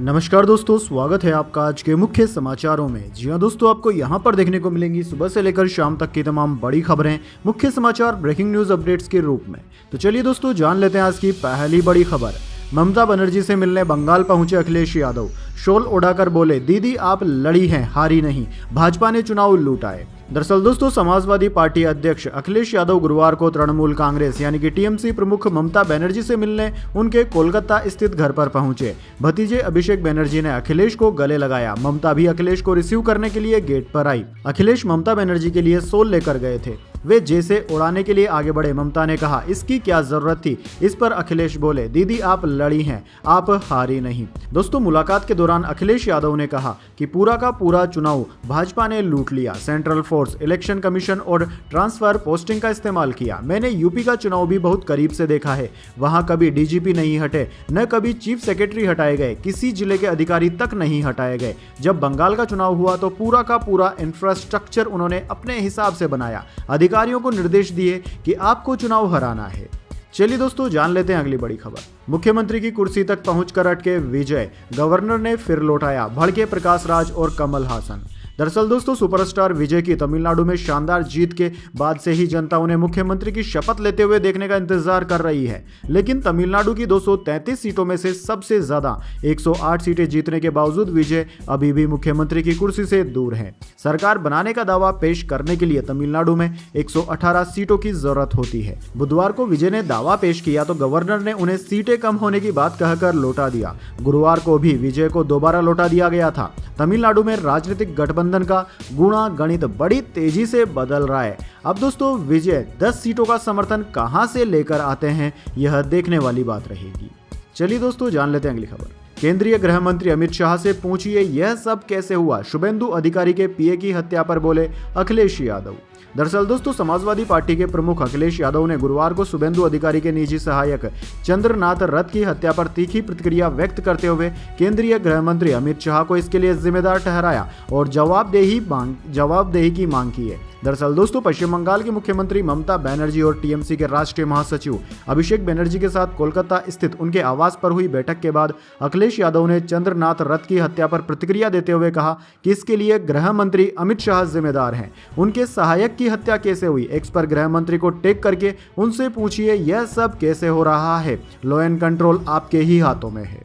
नमस्कार दोस्तों, स्वागत है आपका आज के मुख्य समाचारों में। जी हां दोस्तों, आपको यहां पर देखने को मिलेंगी सुबह से लेकर शाम तक की तमाम बड़ी खबरें, मुख्य समाचार ब्रेकिंग न्यूज अपडेट्स के रूप में। तो चलिए दोस्तों, जान लेते हैं आज की पहली बड़ी खबर। ममता बनर्जी से मिलने बंगाल पहुंचे अखिलेश यादव। शोल उड़ाकर बोले, दीदी आप लड़ी हैं, हारी नहीं, भाजपा ने चुनाव लूटाए। दरअसल दोस्तों, समाजवादी पार्टी अध्यक्ष अखिलेश यादव गुरुवार को तृणमूल कांग्रेस यानी कि टीएमसी प्रमुख ममता बनर्जी से मिलने उनके कोलकाता स्थित घर पर पहुंचे। भतीजे अभिषेक बनर्जी ने अखिलेश को गले लगाया। ममता भी अखिलेश को रिसीव करने के लिए गेट पर आई। अखिलेश ममता बनर्जी के लिए शोल लेकर गए थे। वे जैसे उड़ाने के लिए आगे बढ़े। ममता ने कहा, इसकी क्या जरूरत थी। इस पर अखिलेश बोले, दीदी आप लड़ी हैं, आप हारी नहीं। दोस्तों, मुलाकात के दौरान अखिलेश यादव ने कहा कि पूरा का पूरा चुनाव भाजपा ने लूट लिया। सेंट्रल फोर्स, इलेक्शन कमीशन और ट्रांसफर पोस्टिंग का इस्तेमाल किया। मैंने यूपी का चुनाव भी बहुत करीब से देखा है। वहां कभी डीजीपी नहीं हटे, न कभी चीफ सेक्रेटरी हटाए गए, किसी जिले के अधिकारी तक नहीं हटाए गए। जब बंगाल का चुनाव हुआ तो पूरा का पूरा इंफ्रास्ट्रक्चर उन्होंने अपने हिसाब से बनाया। अधिकारियों को निर्देश दिए कि आपको चुनाव हराना है। चलिए दोस्तों, जान लेते हैं अगली बड़ी खबर। मुख्यमंत्री की कुर्सी तक पहुंचकर अटके विजय, गवर्नर ने फिर लौटाया। भड़के प्रकाश राज और कमल हासन। दरअसल दोस्तों, सुपरस्टार विजय की तमिलनाडु में शानदार जीत के बाद से ही जनता उन्हें मुख्यमंत्री की शपथ लेते हुए देखने का इंतजार कर रही है। लेकिन तमिलनाडु की 233 सीटों में से सबसे ज्यादा 108 सीटें जीतने के बावजूद विजय अभी भी मुख्यमंत्री की कुर्सी से दूर हैं। सरकार बनाने का दावा पेश करने के लिए तमिलनाडु में 118 सीटों की जरूरत होती है। बुधवार को विजय ने दावा पेश किया तो गवर्नर ने उन्हें सीटें कम होने की बात कहकर लौटा दिया। गुरुवार को भी विजय को दोबारा लौटा दिया गया था। तमिलनाडु में राजनीतिक गठबंधन का गुणा गणित बड़ी तेजी से बदल रहा है। अब दोस्तों, विजय 10 सीटों का समर्थन कहां से लेकर आते हैं, यह देखने वाली बात रहेगी। चलिए दोस्तों, जान लेते हैं अगली खबर। केंद्रीय गृह मंत्री अमित शाह से पूछिए यह सब कैसे हुआ। शुभेंदु अधिकारी के पीए की हत्या पर बोले अखिलेश यादव। दरअसल दोस्तों, समाजवादी पार्टी के प्रमुख अखिलेश यादव ने गुरुवार को शुभेंदु अधिकारी के निजी सहायक चंद्रनाथ रथ की हत्या पर तीखी प्रतिक्रिया व्यक्त करते हुए केंद्रीय गृह मंत्री अमित शाह को इसके लिए जिम्मेदार ठहराया और जवाबदेही की मांग की है। दरअसल दोस्तों, पश्चिम बंगाल की मुख्यमंत्री ममता बनर्जी और टीएमसी के राष्ट्रीय महासचिव अभिषेक बनर्जी के साथ कोलकाता स्थित उनके आवास पर हुई बैठक के बाद अखिलेश यादव ने चंद्रनाथ रथ की हत्या पर प्रतिक्रिया देते हुए कहा कि इसके लिए गृह मंत्री अमित शाह जिम्मेदार हैं। उनके सहायक की हत्या कैसे हुई, एक्स पर गृह मंत्री को टैग करके उनसे पूछिए यह सब कैसे हो रहा है। लॉ एंड कंट्रोल आपके ही हाथों में है।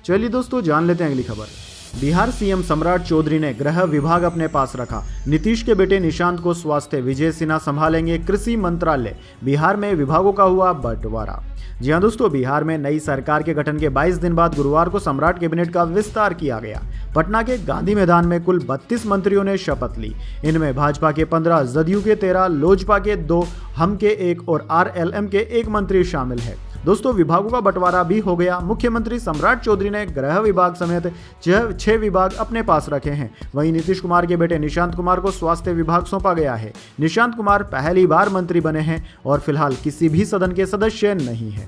चलिए दोस्तों, जान लेते हैं अगली खबर। बिहार सीएम सम्राट चौधरी ने गृह विभाग अपने पास रखा। नीतीश के बेटे निशांत को स्वास्थ्य, विजय सिन्हा संभालेंगे कृषि मंत्रालय। बिहार में विभागों का हुआ बंटवारा। जी हां दोस्तों, बिहार में नई सरकार के गठन के 22 दिन बाद गुरुवार को सम्राट कैबिनेट का विस्तार किया गया। पटना के गांधी मैदान में कुल 32 मंत्रियों ने शपथ ली। इनमें भाजपा के 15, जदयू के 13, लोजपा के 2, हम के 1 और आरएलएम के 1 मंत्री शामिल है। दोस्तों, विभागों का बंटवारा भी हो गया। मुख्यमंत्री सम्राट चौधरी ने गृह विभाग समेत 6 विभाग अपने पास रखे हैं। वहीं नीतीश कुमार के बेटे निशांत कुमार को स्वास्थ्य विभाग सौंपा गया है। निशांत कुमार पहली बार मंत्री बने हैं और फिलहाल किसी भी सदन के सदस्य नहीं है।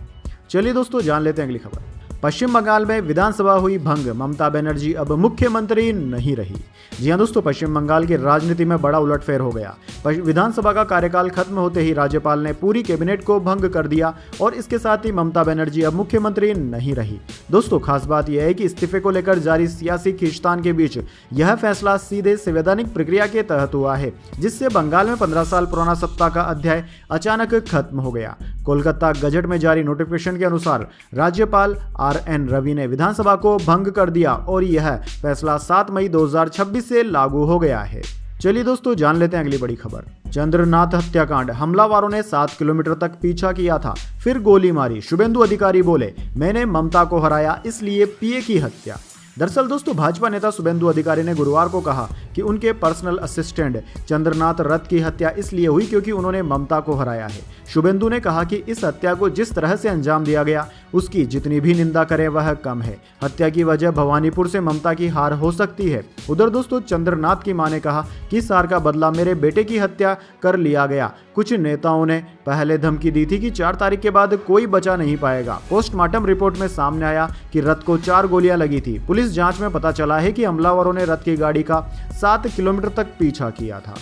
चलिए दोस्तों, जान लेते हैं अगली खबर। पश्चिम बंगाल में विधानसभा हुई भंग, ममता बनर्जी अब मुख्यमंत्री नहीं रही। जी हां दोस्तों, पश्चिम बंगाल की राजनीति में बड़ा उलटफेर हो गया। विधानसभा का कार्यकाल खत्म होते ही राज्यपाल ने पूरी कैबिनेट को भंग कर दिया और इसके साथ ही ममता बनर्जी अब मुख्यमंत्री नहीं रही। दोस्तों, खास बात यह है कि इस्तीफे को लेकर जारी सियासी खींचतान के बीच यह फैसला सीधे संवैधानिक प्रक्रिया के तहत हुआ है, जिससे बंगाल में 15 साल पुराना सत्ता का अध्याय अचानक खत्म हो गया। कोलकाता गजट में जारी नोटिफिकेशन के अनुसार राज्यपाल आर.एन. रवि ने विधानसभा को भंग कर दिया और यह फैसला 7 मई 2026 से लागू हो गया है। चलिए दोस्तों, जान लेते हैं अगली बड़ी खबर। चंद्रनाथ हत्याकांड, हमलावरों ने 7 किलोमीटर तक पीछा किया था, फिर गोली मारी। शुभेंदु अधिकारी बोले, मैंने ममता को हराया इसलिए पीए की हत्या। दरअसल दोस्तों, भाजपा नेता शुभेंदु अधिकारी ने गुरुवार को कहा कि उनके पर्सनल असिस्टेंट चंद्रनाथ रथ की हत्या इसलिए हुई क्योंकि उन्होंने ममता को हराया है। शुभेंदु ने कहा कि इस हत्या को जिस तरह से अंजाम दिया गया उसकी जितनी भी निंदा करें वह कम है। हत्या की वजह भवानीपुर से ममता की हार हो सकती है। उधर दोस्तों, चंद्रनाथ की मां ने कहा कि इस हार का बदला मेरे बेटे की हत्या कर लिया गया। कुछ नेताओं ने पहले धमकी दी थी कि 4 तारीख के बाद कोई बचा नहीं पाएगा। पोस्टमार्टम रिपोर्ट में सामने आया कि रथ को 4 गोलियां लगी थी। पुलिस जांच में पता चला है कि हमलावरों ने रथ की गाड़ी का 7 किलोमीटर तक पीछा किया था।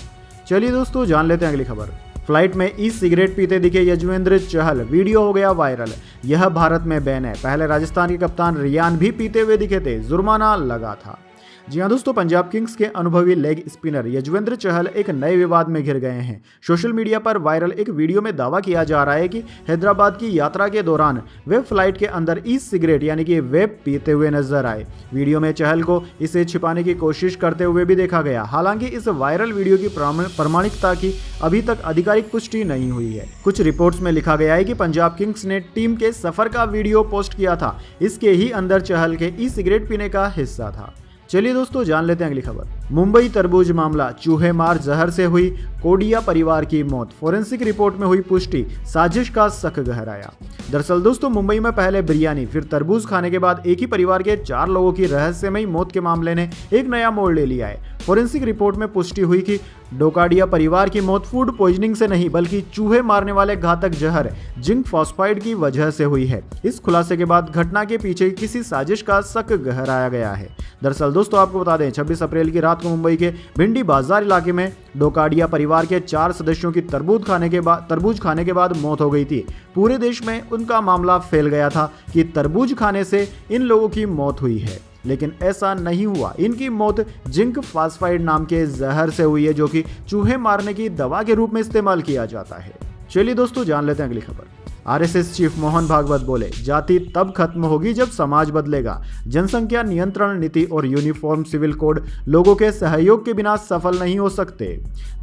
चलिए दोस्तों, जान लेते हैं अगली खबर। फ्लाइट में ई सिगरेट पीते दिखे यजुवेंद्र चहल, वीडियो हो गया वायरल। यह भारत में बैन है। पहले राजस्थान के कप्तान रियान भी पीते हुए दिखे थे, जुर्माना लगा था। जी हाँ दोस्तों, पंजाब किंग्स के अनुभवी लेग स्पिनर यजुवेंद्र चहल एक नए विवाद में घिर गए हैं। सोशल मीडिया पर वायरल एक वीडियो में दावा किया जा रहा है कि हैदराबाद की यात्रा के दौरान वे फ्लाइट के अंदर ई सिगरेट यानी कि वेब पीते हुए नजर आए। वीडियो में चहल को इसे छिपाने की कोशिश करते हुए भी देखा गया। हालांकि इस वायरल वीडियो की प्रामाणिकता की अभी तक आधिकारिक पुष्टि नहीं हुई है। कुछ रिपोर्ट्स में लिखा गया है कि पंजाब किंग्स ने टीम के सफर का वीडियो पोस्ट किया था, इसके ही अंदर चहल के ई सिगरेट पीने का हिस्सा था। चलिए दोस्तों, जान लेते हैं अगली खबर। मुंबई तरबूज मामला, चूहे मार जहर से हुई कोडिया परिवार की मौत, फोरेंसिक रिपोर्ट में हुई पुष्टि, साजिश का शक गहराया। दरअसल दोस्तों, मुंबई में पहले बिरयानी फिर तरबूज खाने के बाद एक ही परिवार के 4 लोगों की रहस्यमयी मौत के मामले ने एक नया मोड़ ले लिया है। फोरेंसिक रिपोर्ट में पुष्टि हुई कि डोकाडिया परिवार की मौत फूड पॉइजनिंग से नहीं बल्कि चूहे मारने वाले घातक जहर जिंक फॉस्फाइड की वजह से हुई है। इस खुलासे के बाद घटना के पीछे किसी साजिश का शक गहराया गया है। दरअसल दोस्तों, आपको बता दें 26 अप्रैल की रात को मुंबई के भिंडी बाजार इलाके में डोकाडिया परिवार के 4 सदस्यों की तरबूज खाने के बाद मौत हो गई थी। पूरे देश में उनका मामला फैल गया था कि तरबूज खाने से इन लोगों की मौत हुई है, लेकिन ऐसा नहीं हुआ। इनकी मौत जिंक फॉस्फाइड नाम के जहर से हुई है, जो कि चूहे मारने की दवा के रूप में इस्तेमाल किया जाता है। चलिए दोस्तों, जान लेते हैं अगली खबर। आरएसएस चीफ मोहन भागवत बोले, जाति तब खत्म होगी जब समाज बदलेगा। जनसंख्या नियंत्रण नीति और यूनिफॉर्म सिविल कोड लोगों के सहयोग के बिना सफल नहीं हो सकते।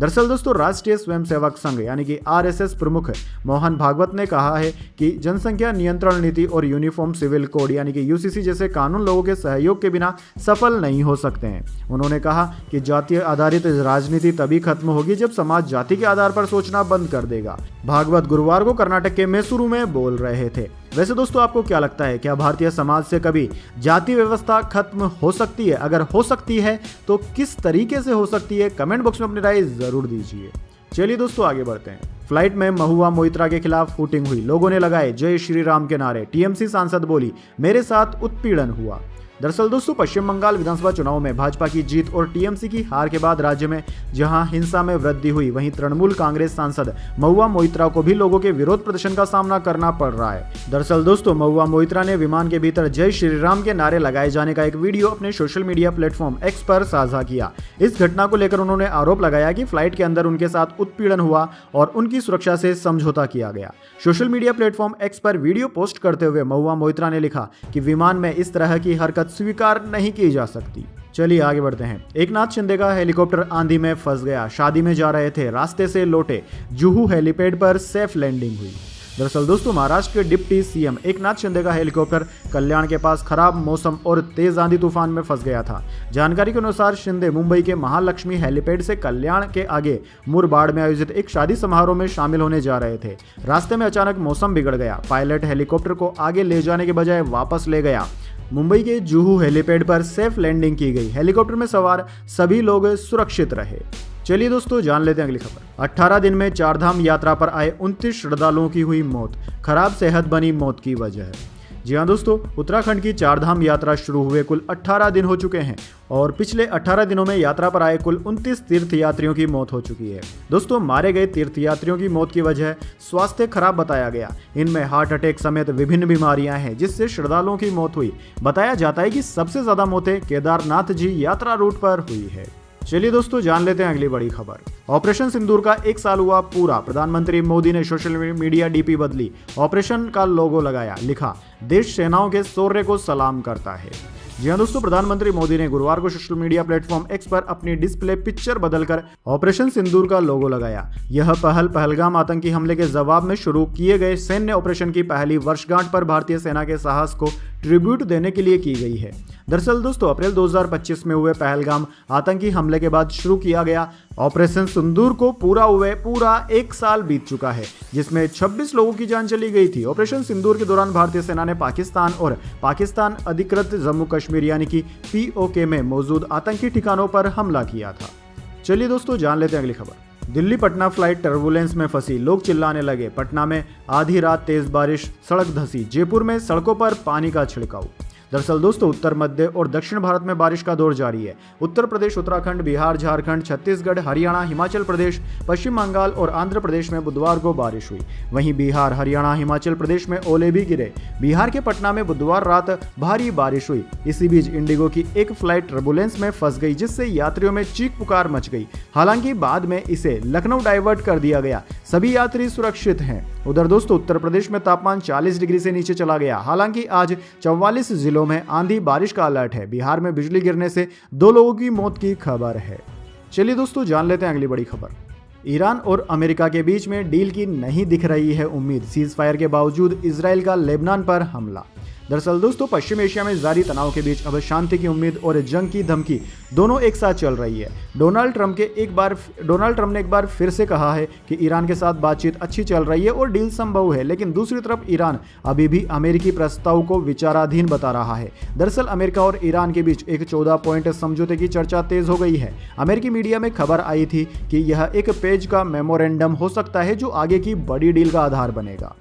दरअसल दोस्तों, राष्ट्रीय स्वयंसेवक संघ यानी कि आरएसएस प्रमुख मोहन भागवत ने कहा है कि जनसंख्या नियंत्रण नीति और यूनिफॉर्म सिविल कोड यानी कि यूसीसी जैसे कानून लोगों के सहयोग के बिना सफल नहीं हो सकते हैं। उन्होंने कहा कि जातीय आधारित राजनीति तभी खत्म होगी जब समाज जाति के आधार पर सोचना बंद कर देगा। भागवत गुरुवार को कर्नाटक के मैसूरू में बोल रहे थे। वैसे दोस्तों, आपको क्या लगता है, क्या भारतीय समाज से कभी जाति व्यवस्था खत्म हो सकती है? अगर हो सकती है तो किस तरीके से हो सकती है? कमेंट बॉक्स में अपनी राय जरूर दीजिए। चलिए दोस्तों, आगे बढ़ते हैं। फ्लाइट में महुआ मोइत्रा के खिलाफ शूटिंग हुई, लोगों ने लगाए जय श्री राम के नारे। टीएमसी सांसद बोली, मेरे साथ उत्पीड़न हुआ। दरअसल दोस्तों, पश्चिम बंगाल विधानसभा चुनाव में भाजपा की जीत और टीएमसी की हार के बाद राज्य में जहां हिंसा में वृद्धि हुई, वहीं तृणमूल कांग्रेस सांसद महुआ मोइत्रा को भी लोगों के विरोध प्रदर्शन का सामना करना पड़ रहा है। दरअसल दोस्तों, महुआ मोइत्रा ने विमान के भीतर जय श्री राम के नारे लगाए जाने का एक वीडियो अपने सोशल मीडिया प्लेटफॉर्म एक्स पर साझा किया। इस घटना को लेकर उन्होंने आरोप लगाया कि फ्लाइट के अंदर उनके साथ उत्पीड़न हुआ और उनकी सुरक्षा से समझौता किया गया। सोशल मीडिया प्लेटफॉर्म एक्स पर वीडियो पोस्ट करते हुए महुआ मोइत्रा ने लिखा कि विमान में इस तरह की हरकत स्वीकार नहीं की जा सकती। चलिए आगे बढ़ते हैं। एकनाथ शिंदे का हेलीकॉप्टर आंधी में फंस गया, शादी में जा रहे थे, रास्ते से लौटे, जुहू हेलीपैड पर सेफ लैंडिंग हुई। दरअसल दोस्तों, महाराष्ट्र के डिप्टी सीएम एकनाथ शिंदे का हेलीकॉप्टर कल्याण के पास खराब मौसम और तेज आंधी तूफान में फंस गया था। जानकारी के अनुसार शिंदे मुंबई के महालक्ष्मी हेलीपैड से कल्याण के आगे मुरबाड़ में आयोजित एक शादी समारोह में शामिल होने जा रहे थे। रास्ते में अचानक मौसम बिगड़ गया। पायलट हेलीकॉप्टर को आगे ले जाने के बजाय वापस ले गया। मुंबई के जुहू हेलीपैड पर सेफ लैंडिंग की गई। हेलीकॉप्टर में सवार सभी लोग सुरक्षित रहे। चलिए दोस्तों, जान लेते हैं अगली खबर। 18 दिन में चारधाम यात्रा पर आए 29 श्रद्धालुओं की हुई मौत, खराब सेहत बनी मौत की वजह। जी हाँ दोस्तों, उत्तराखंड की चारधाम यात्रा शुरू हुए कुल 18 दिन हो चुके हैं और पिछले 18 दिनों में यात्रा पर आए कुल 29 तीर्थयात्रियों की मौत हो चुकी है। दोस्तों, मारे गए तीर्थयात्रियों की मौत की वजह स्वास्थ्य खराब बताया गया। इनमें हार्ट अटैक समेत विभिन्न बीमारियां हैं जिससे श्रद्धालुओं की मौत हुई। बताया जाता है कि सबसे ज्यादा मौतें केदारनाथ जी यात्रा रूट पर हुई है। चलिए दोस्तों, जान लेते हैं अगली बड़ी खबर। ऑपरेशन सिंदूर का 1 साल हुआ पूरा, प्रधानमंत्री मोदी ने सोशल मीडिया डीपी बदली, ऑपरेशन का लोगो लगाया, लिखा देश सेनाओं के शौर्य को सलाम करता है। जी हाँ दोस्तों, प्रधानमंत्री मोदी ने गुरुवार को सोशल मीडिया प्लेटफॉर्म एक्स पर अपनी डिस्प्ले पिक्चर बदलकर ऑपरेशन सिंदूर का लोगो लगाया। यह पहल पहलगाम आतंकी हमले के जवाब में शुरू किए गए सैन्य ऑपरेशन की पहली वर्षगांठ पर भारतीय सेना के साहस को ट्रिब्यूट देने के लिए की गई है। दरअसल दोस्तों, अप्रैल 2025 में हुए पहलगाम आतंकी हमले के बाद शुरू किया गया ऑपरेशन सिंदूर को पूरा 1 साल बीत चुका है, जिसमें 26 लोगों की जान चली गई थी। ऑपरेशन सिंदूर के दौरान भारतीय सेना ने पाकिस्तान और पाकिस्तान अधिकृत जम्मू कश्मीर यानी कि पीओके में मौजूद आतंकी ठिकानों पर हमला किया था। चलिए दोस्तों, जान लेते हैं अगली खबर। दिल्ली पटना फ्लाइट टर्बुलेंस में फंसी, लोग चिल्लाने लगे। पटना में आधी रात तेज बारिश, सड़क धंसी। जयपुर में सड़कों पर पानी का छिड़काव। दरअसल दोस्तों उत्तर मध्य और दक्षिण भारत में बारिश का दौर जारी है। उत्तर प्रदेश, उत्तराखंड, बिहार, झारखंड, छत्तीसगढ़, हरियाणा, हिमाचल प्रदेश, पश्चिम बंगाल और आंध्र प्रदेश में बुधवार को बारिश हुई। वहीं बिहार, हरियाणा, हिमाचल प्रदेश में ओले भी गिरे। बिहार के पटना में बुधवार रात भारी बारिश हुई। इसी बीच इंडिगो की एक फ्लाइट टर्बुलेंस में फंस गई, जिससे यात्रियों में चीख पुकार मच गई। हालांकि बाद में इसे लखनऊ डाइवर्ट कर दिया गया। सभी यात्री सुरक्षित हैं। उधर दोस्तों उत्तर प्रदेश में तापमान 40 डिग्री से नीचे चला गया। हालांकि आज 44 जिलों में आंधी बारिश का अलर्ट है। बिहार में बिजली गिरने से 2 लोगों की मौत की खबर है। चलिए दोस्तों जान लेते हैं अगली बड़ी खबर। ईरान और अमेरिका के बीच में डील की नहीं दिख रही है उम्मीद। सीज फायर के बावजूद इजराइल का लेबनान पर हमला। दरअसल दोस्तों पश्चिम एशिया में जारी तनाव के बीच अब शांति की उम्मीद और जंग की धमकी दोनों एक साथ चल रही है। डोनाल्ड ट्रंप ने एक बार फिर से कहा है कि ईरान के साथ बातचीत अच्छी चल रही है और डील संभव है, लेकिन दूसरी तरफ ईरान अभी भी अमेरिकी प्रस्ताव को विचाराधीन बता रहा है। दरअसल अमेरिका और ईरान के बीच एक 14 पॉइंट समझौते की चर्चा तेज हो गई है। अमेरिकी मीडिया में खबर आई थी कि यह एक पेज का मेमोरेंडम हो सकता है जो आगे की बड़ी डील का आधार बनेगा।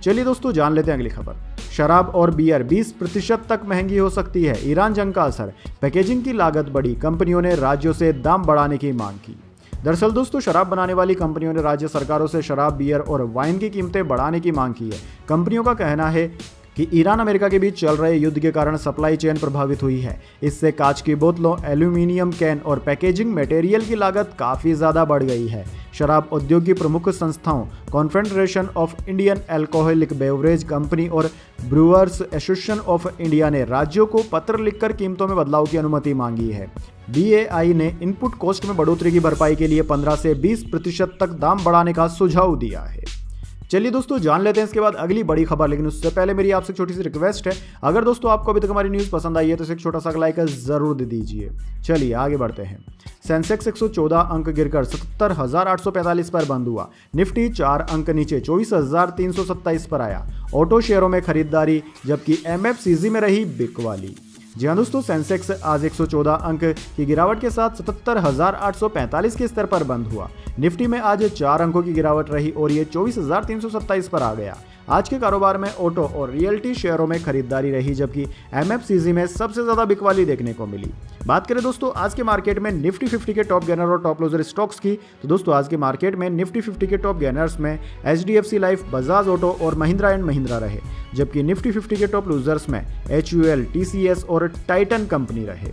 चलिए दोस्तों जान लेते हैं अगली खबर। शराब और बियर 20% तक महंगी हो सकती है, ईरान जंग का असर। पैकेजिंग की लागत बढ़ी, कंपनियों ने राज्यों से दाम बढ़ाने की मांग की। दरअसल दोस्तों शराब बनाने वाली कंपनियों ने राज्य सरकारों से शराब, बियर और वाइन की कीमतें बढ़ाने की मांग की है। कंपनियों का कहना है कि ईरान अमेरिका के बीच चल रहे युद्ध के कारण सप्लाई चेन प्रभावित हुई है। इससे कांच की बोतलों, एल्यूमिनियम कैन और पैकेजिंग मटेरियल की लागत काफ़ी ज़्यादा बढ़ गई है। शराब उद्योग की प्रमुख संस्थाओं confederation of Indian alcoholic beverage company और ब्रूअर्स एसोसिएशन ऑफ इंडिया ने राज्यों को पत्र लिखकर कीमतों में बदलाव की अनुमति मांगी है। BAI ने इनपुट कॉस्ट में बढ़ोतरी की भरपाई के लिए 15 से 20% तक दाम बढ़ाने का सुझाव दिया है। चलिए दोस्तों जान लेते हैं इसके बाद अगली बड़ी खबर, लेकिन उससे पहले मेरी आपसे छोटी सी रिक्वेस्ट है, अगर दोस्तों आपको अभी तक हमारी न्यूज़ पसंद आई है तो इसे एक छोटा सा लाइक जरूर दे दीजिए। चलिए आगे बढ़ते हैं। सेंसेक्स 114 अंक गिरकर 77,845 पर बंद हुआ। निफ्टी 4 अंक नीचे 24,327 पर आया। ऑटो शेयरों में खरीदारी, जबकि MFCZ में रही बिकवाली। जी हाँ दोस्तों सेंसेक्स आज 114 अंक की गिरावट के साथ 77,845 के स्तर पर बंद हुआ। निफ्टी में आज 4 अंकों की गिरावट रही और ये 24,327 पर आ गया। आज के कारोबार में ऑटो और रियल्टी शेयरों में खरीदारी रही, जबकि MFCZ में सबसे ज्यादा बिकवाली देखने को मिली। बात करें दोस्तों आज के मार्केट में निफ्टी 50 के टॉप गेनर और टॉप लूजर स्टॉक्स की, तो दोस्तों आज के मार्केट में निफ्टी 50 के टॉप गेनर्स में HDFC लाइफ, बजाज ऑटो और महिंद्रा एंड महिंद्रा रहे, जबकि निफ्टी 50 के टॉप लूजर्स में HUL, TCS और टाइटन कंपनी रहे।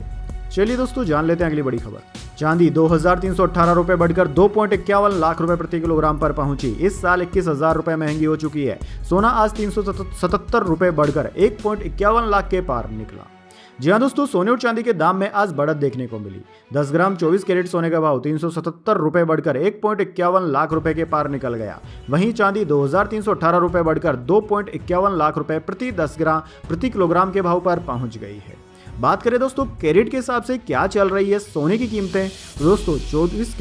चलिए दोस्तों जान लेते हैं अगली बड़ी खबर। चांदी 2,318 रुपए बढ़कर 2.51 लाख रुपए प्रति किलोग्राम पर पहुंची। इस साल 21,000 रुपए महंगी हो चुकी है। सोना आज 377 रुपए बढ़कर 1.51 लाख के पार निकला। जी हाँ दोस्तों सोने और चांदी के दाम में आज बढ़त देखने को मिली। 10 ग्राम 24 कैरेट सोने का भाव 377 रुपए बढ़कर 1.51 लाख रुपए के पार निकल गया। वहीं चांदी 2,318 रुपए बढ़कर 2.51 लाख रुपए प्रति 10 ग्राम प्रति किलोग्राम के भाव पर पहुंच गई है। बात करें दोस्तों कैरेट के हिसाब से क्या चल रही है सोने की कीमतें, तो दोस्तों 24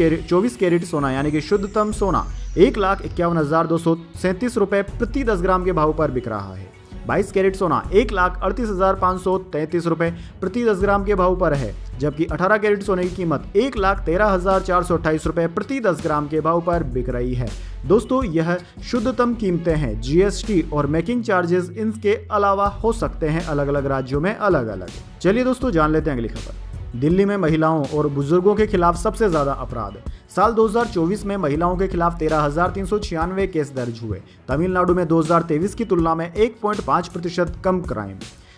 कैरेट सोना यानी कि शुद्धतम सोना 1,51,237 रुपए प्रति 10 ग्राम के भाव पर बिक रहा है। 22 कैरेट सोना 1,38,533 रुपए प्रति 10 ग्राम के भाव पर है, जबकि 18 कैरेट सोने की कीमत 1,13,428 रुपए प्रति 10 ग्राम के भाव पर बिक रही है। दोस्तों यह शुद्धतम कीमतें हैं। GST और मेकिंग चार्जेस इनके अलावा हो सकते हैं अलग अलग राज्यों में अलग अलग। चलिए दोस्तों जान लेते हैं अगली खबर। दिल्ली में महिलाओं और बुजुर्गों के खिलाफ सबसे ज्यादा अपराध। साल 2024 में महिलाओं के खिलाफ 13,396 केस दर्ज हुए। तमिलनाडु में 2023 की तुलना में 1.5% कम क्राइम।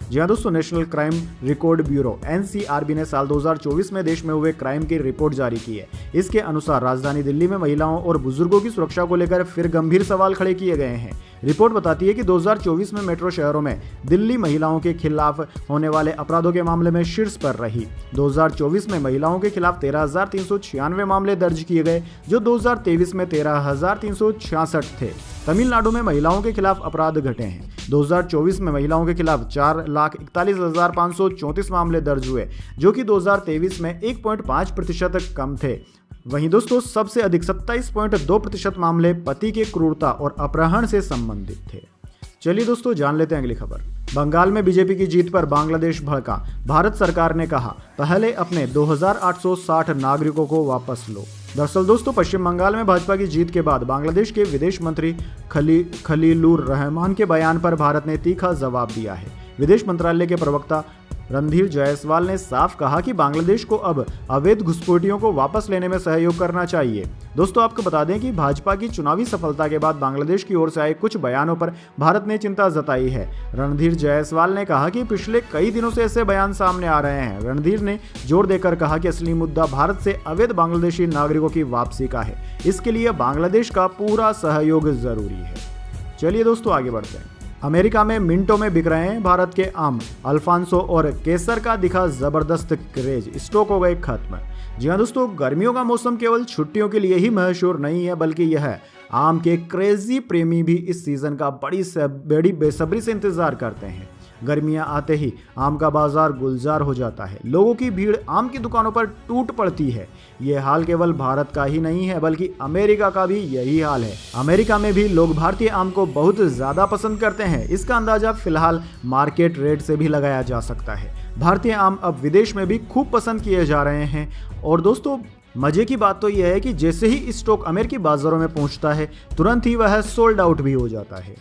जी हाँ दोस्तों national crime record bureau NCRB ने साल 2024 में देश में हुए क्राइम की रिपोर्ट जारी की है। इसके अनुसार राजधानी दिल्ली में महिलाओं और बुजुर्गों की सुरक्षा को लेकर फिर गंभीर सवाल खड़े किए गए हैं। रिपोर्ट बताती है कि 2024 में मेट्रो शहरों में दिल्ली महिलाओं के खिलाफ होने वाले अपराधों के मामले में शीर्ष पर रही। 2024 में महिलाओं के खिलाफ 13,396 मामले दर्ज किए गए, जो 2023 में 13,366 थे। तमिलनाडु में महिलाओं के खिलाफ अपराध घटे हैं। 2024 में महिलाओं के खिलाफ 4,41,534 मामले दर्ज हुए, जो कि 2023 में 1.5% कम थे। वहीं दोस्तों सबसे अधिक 27.2% मामले पति के क्रूरता और अपहरण से संबंधित थे। चलिए दोस्तों जान लेते हैं अगली खबर। बंगाल में बीजेपी की जीत पर बांग्लादेश भड़का। भारत सरकार ने कहा पहले अपने 2,860 नागरिकों को वापस लो। दरअसल दोस्तों पश्चिम बंगाल में भाजपा की जीत के बाद बांग्लादेश के विदेश मंत्री खलीलुर रहमान के बयान पर भारत ने तीखा जवाब दिया है। विदेश मंत्रालय के प्रवक्ता रणधीर जायसवाल ने साफ कहा कि बांग्लादेश को अब अवैध घुसपैठियों को वापस लेने में सहयोग करना चाहिए। दोस्तों आपको बता दें कि भाजपा की चुनावी सफलता के बाद बांग्लादेश की ओर से आए कुछ बयानों पर भारत ने चिंता जताई है। रणधीर जायसवाल ने कहा कि पिछले कई दिनों से ऐसे बयान सामने आ रहे हैं। रणधीर ने जोर देकर कहा कि असली मुद्दा भारत से अवैध बांग्लादेशी नागरिकों की वापसी का है। इसके लिए बांग्लादेश का पूरा सहयोग जरूरी है। चलिए दोस्तों आगे बढ़ते हैं। अमेरिका में मिनटों में बिक रहे हैं भारत के आम। अल्फांसो और केसर का दिखा जबरदस्त क्रेज, स्टॉक हो गए खत्म। जी हाँ दोस्तों, गर्मियों का मौसम केवल छुट्टियों के लिए ही मशहूर नहीं है, बल्कि यह आम के क्रेजी प्रेमी भी इस सीजन का बड़ी बेसब्री से इंतजार करते हैं। गर्मियां आते ही आम का बाजार गुलजार हो जाता है। लोगों की भीड़ आम की दुकानों पर टूट पड़ती है। ये हाल केवल भारत का ही नहीं है, बल्कि अमेरिका का भी यही हाल है। अमेरिका में भी लोग भारतीय आम को बहुत ज़्यादा पसंद करते हैं। इसका अंदाजा फिलहाल मार्केट रेट से भी लगाया जा सकता है। भारतीय आम अब विदेश में भी खूब पसंद किए जा रहे हैं। और दोस्तों मजे की बात तो यह है कि जैसे ही स्टॉक अमेरिकी बाजारों में पहुंचता है, तुरंत ही वह सोल्ड आउट भी हो जाता है।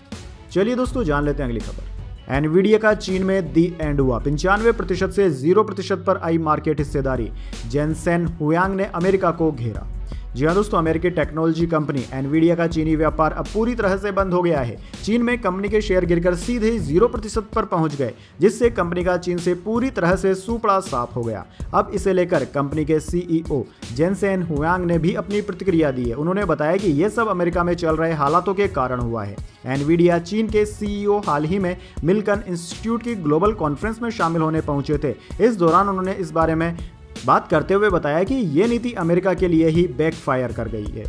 चलिए दोस्तों जान लेते हैं अगली खबर। एनवीडिया का चीन में दी एंड हुआ। 95% से 0% पर आई मार्केट हिस्सेदारी। जेनसेन हुयांग ने अमेरिका को घेरा। जी हाँ दोस्तों, अमेरिकी टेक्नोलॉजी कंपनी एनवीडिया का चीनी व्यापार अब पूरी तरह से बंद हो गया है। चीन में कंपनी के शेयर गिरकर सीधे 0% पर पहुंच गए, जिससे कंपनी का चीन से पूरी तरह से सूपड़ा साफ हो गया। अब इसे लेकर कंपनी के सीईओ जेनसेन हुयांग ने भी अपनी प्रतिक्रिया दी है। उन्होंने बताया कि यह सब अमेरिका में चल रहे हालातों के कारण हुआ है। एनवीडिया चीन के सीईओ हाल ही में मिल्टन इंस्टीट्यूट की ग्लोबल कॉन्फ्रेंस में शामिल होने पहुंचे थे। इस दौरान उन्होंने इस बारे में बात करते हुए बताया कि ये नीति अमेरिका के लिए ही बैकफायर कर गई है।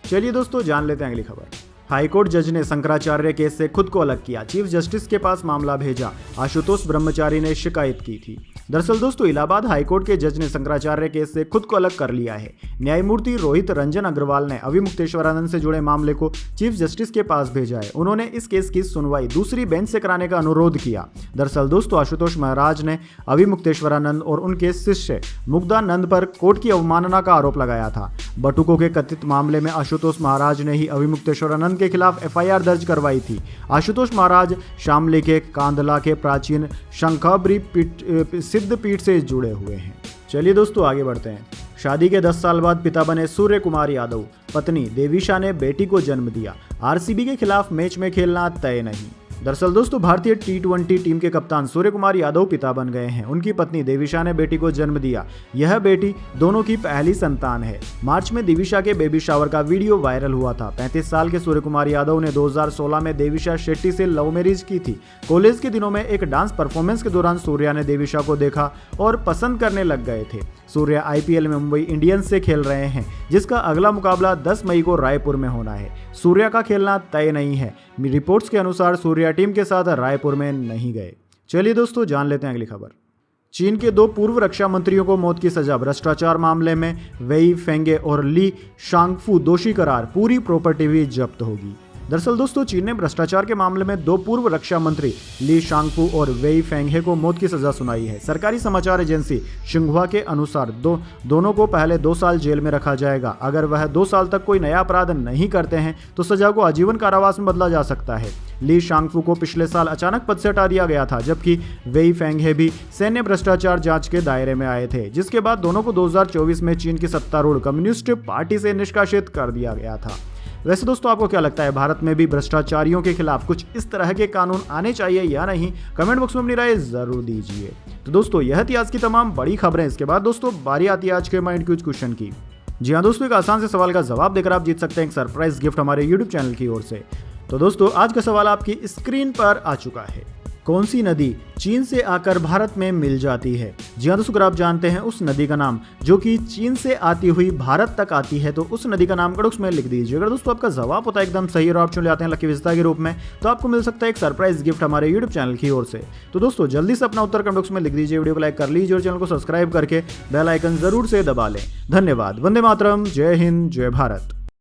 चलिए दोस्तों जान लेते हैं अगली खबर। हाईकोर्ट जज ने शंकराचार्य केस से खुद को अलग किया। चीफ जस्टिस के पास मामला भेजा। आशुतोष ब्रह्मचारी ने शिकायत की थी। दरअसल दोस्तों इलाहाबाद हाईकोर्ट के जज ने शंकराचार्य केस से खुद को अलग कर लिया है। न्यायमूर्ति रोहित रंजन अग्रवाल ने अविमुक्तेश्वरानंद से जुड़े मामले को चीफ जस्टिस के पास भेजा है। उन्होंने इस केस की सुनवाई दूसरी बेंच से कराने का अनुरोध किया। दरअसल दोस्तों आशुतोष महाराज ने अविमुक्तेश्वरानंद और उनके शिष्य मुग्धानंद पर कोर्ट की अवमानना का आरोप लगाया था। बटुकों के कथित मामले में आशुतोष महाराज ने ही अविमुक्तेश्वरानंद के खिलाफ एफआईआर दर्ज करवाई थी। आशुतोष महाराज शामली के कांदला के प्राचीन शंखाबरी सिद्ध पीठ से जुड़े हुए हैं। चलिए दोस्तों आगे बढ़ते हैं। शादी के 10 साल बाद पिता बने सूर्य कुमार यादव। पत्नी देविशा ने बेटी को जन्म दिया। आरसीबी के खिलाफ मैच में खेलना तय नहीं। दरअसल दोस्तों भारतीय T20 टीम के कप्तान सूर्य कुमार यादव पिता बन गए हैं। उनकी पत्नी देविशा ने बेटी को जन्म दिया। यह बेटी दोनों की पहली संतान है। मार्च में देविशा के बेबी शावर का वीडियो वायरल हुआ था। 35 साल के सूर्य कुमार यादव ने 2016 में देविशा शेट्टी से लव मैरिज की थी। कॉलेज के दिनों में एक डांस परफॉर्मेंस के दौरान सूर्या ने देविशा को देखा और पसंद करने लग गए थे। सूर्या आईपीएल में मुंबई इंडियंस से खेल रहे हैं, जिसका अगला मुकाबला 10 मई को रायपुर में होना है। सूर्या का खेलना तय नहीं है। रिपोर्ट्स के अनुसार सूर्या टीम के साथ रायपुर में नहीं गए। चलिए दोस्तों जान लेते हैं अगली खबर। चीन के 2 पूर्व रक्षा मंत्रियों को मौत की सजा। भ्रष्टाचार मामले में वेई फेंगे और ली शांगफू दोषी करार। पूरी प्रॉपर्टी भी जब्त होगी। दरअसल दोस्तों चीन ने भ्रष्टाचार के मामले में 2 पूर्व रक्षा मंत्री ली शांगफू और वेई फेंगे को मौत की सजा सुनाई है। सरकारी समाचार एजेंसी शिंगहुआ के अनुसार दोनों को पहले 2 साल जेल में रखा जाएगा। अगर वह 2 साल तक कोई नया अपराध नहीं करते हैं तो सजा को आजीवन कारावास में बदला जा सकता है। ली शांगफू को पिछले साल अचानक पद से हटा दिया गया था, जबकि वेई फेंगे भी सैन्य भ्रष्टाचार जांच के दायरे में आए थे, जिसके बाद दोनों को 2024 में चीन की सत्तारूढ़ कम्युनिस्ट पार्टी से निष्कासित कर दिया गया था। वैसे दोस्तों आपको क्या लगता है, भारत में भी भ्रष्टाचारियों के खिलाफ कुछ इस तरह के कानून आने चाहिए या नहीं? कमेंट बॉक्स में अपनी राय जरूर दीजिए। तो दोस्तों यह थी आज की तमाम बड़ी खबरें। इसके बाद दोस्तों बारी आती है आज के माइंड क्यूज क्वेश्चन की। जी हाँ दोस्तों, एक आसान से सवाल का जवाब देकर आप जीत सकते हैं एक सरप्राइज गिफ्ट हमारे यूट्यूब चैनल की ओर से। तो दोस्तों आज का सवाल आपकी स्क्रीन पर आ चुका है। कौन सी नदी चीन से आकर भारत में मिल जाती है? जी हाँ दोस्तों, अगर आप जानते हैं उस नदी का नाम जो कि चीन से आती हुई भारत तक आती है, तो उस नदी का नाम कमेंट बॉक्स में लिख दीजिए। अगर दोस्तों आपका जवाब होता है एकदम सही और आप चुन जाते हैं लकी विजेता के रूप में, तो आपको मिल सकता है एक सरप्राइज गिफ्ट हमारे यूट्यूब चैनल की ओर से। तो दोस्तों जल्दी से अपना उत्तर कमेंट बॉक्स में लिख दीजिए, वीडियो को लाइक कर लीजिए और चैनल को सब्सक्राइब करके बेल आइकन जरूर से दबा लें। धन्यवाद। वंदे मातरम। जय हिंद, जय भारत।